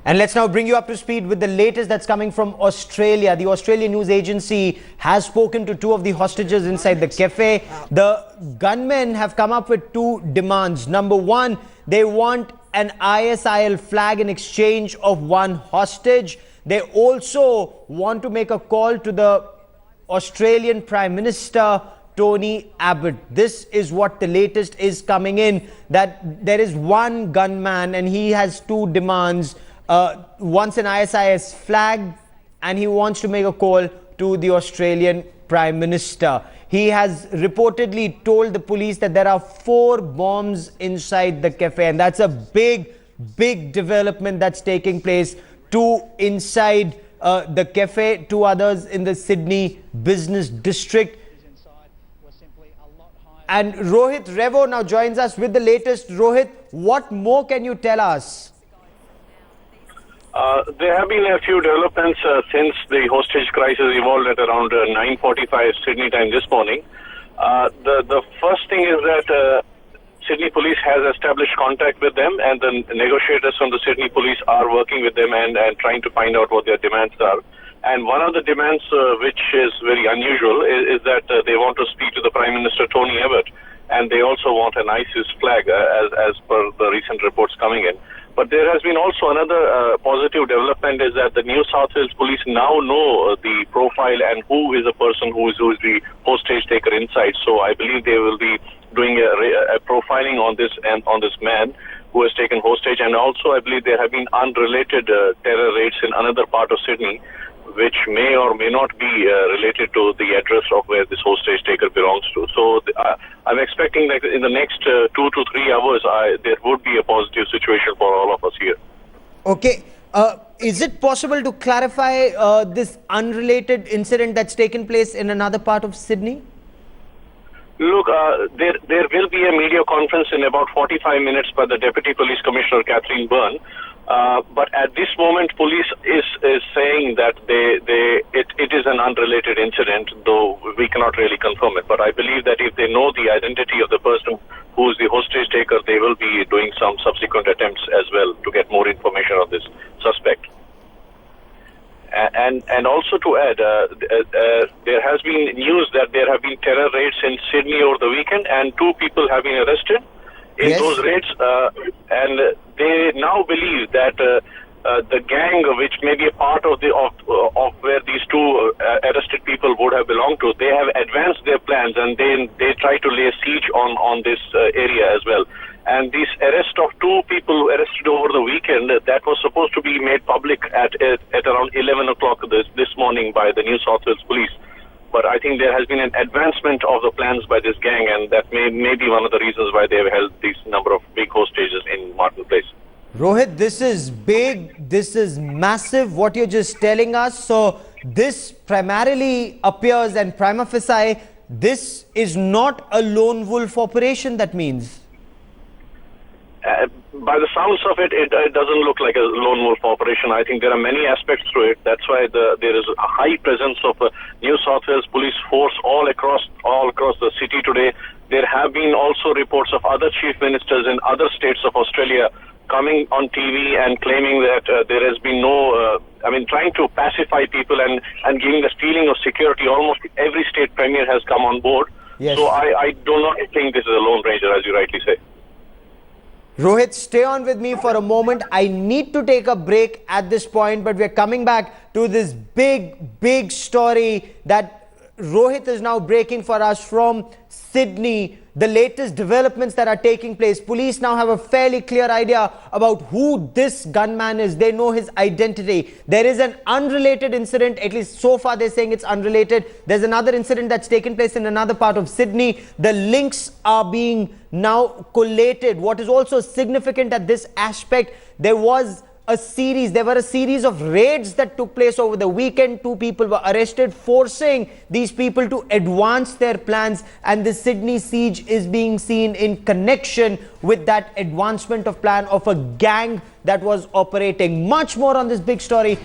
And let's now bring you up to speed with the latest that's coming from Australia. The Australian news agency has spoken to two of the hostages inside the cafe. The gunmen have come up with two demands. Number one, they want an ISIL flag in exchange of one hostage. They also want to make a call to the Australian Prime Minister Tony Abbott. This is what the latest is coming in, that there is one gunman and he has two demands. Wants an ISIS flag and he wants to make a call to the Australian Prime Minister. He has reportedly told the police that there are 4 bombs inside the cafe, and that's a big development that's taking place. 2 inside the cafe, 2 others in the Sydney business district. And Rohit Revo now joins us with the latest. Rohit, what more can you tell us? There have been a few developments since the hostage crisis evolved at around 9:45 Sydney time this morning. The first thing is that Sydney police has established contact with them, and the negotiators from the Sydney police are working with them and trying to find out what their demands are. And one of the demands, which is very unusual, is that they want to speak to the Prime Minister Tony Abbott, and they also want an ISIS flag, as per the recent reports coming in. But there has been also another positive development, is that the New South Wales police now know the profile and who is the person who is the hostage taker inside. So I believe they will be doing a profiling on this man who has taken hostage. And also I believe there have been unrelated terror raids in another part of Sydney, which may or may not be related to the address of where this hostage taker belongs to. So I'm expecting that in the next 2 to 3 hours, there would be a positive situation for all of us here. Okay. Is it possible to clarify this unrelated incident that's taken place in another part of Sydney? Look, there will be a media conference in about 45 minutes by the Deputy Police Commissioner, Catherine Byrne. But at this moment, police is saying that it is an unrelated incident, though we cannot really confirm it. But I believe that if they know the identity of the person who is the hostage taker, they will be doing some subsequent attempts as well to get more information on this suspect. And also to add, there has been news that there have been terror raids in Sydney over the weekend, and 2 people have been arrested in those raids, and they now believe that the gang, which may be a part of where these 2 arrested people would have belonged to, they have advanced their plans, and they try to lay siege on this area as well. And this arrest of 2 people arrested over the weekend, that was supposed to be made public at around 11 o'clock this morning by the New South Wales police. But I think there has been an advancement of the plans by this gang, and that may be one of the reasons why they have held this number of big hostages in Martin Place. Rohit, this is big, this is massive, what you're just telling us. So this primarily appears, and prima facie, this is not a lone wolf operation, that means. By the sounds of it, it doesn't look like a lone wolf operation. I think there are many aspects to it. That's why there is a high presence of New South Wales police force all across the city today. There have been also reports of other chief ministers in other states of Australia coming on TV and claiming that there has been no, trying to pacify people and giving the feeling of security. Almost every state premier has come on board. Yes. So I do not think this is a lone ranger, as you rightly say. Rohit, stay on with me for a moment. I need to take a break at this point, but we're coming back to this big story that Rohit is now breaking for us from Sydney. The latest developments that are taking place. Police now have a fairly clear idea about who this gunman is. They know his identity. There is an unrelated incident, at least so far they're saying it's unrelated. There's another incident that's taken place in another part of Sydney. The links are being now collated. What is also significant at this aspect, there were a series of raids that took place over the weekend. 2 people were arrested, forcing these people to advance their plans, and the Sydney siege is being seen in connection with that advancement of plan of a gang that was operating. Much more on this big story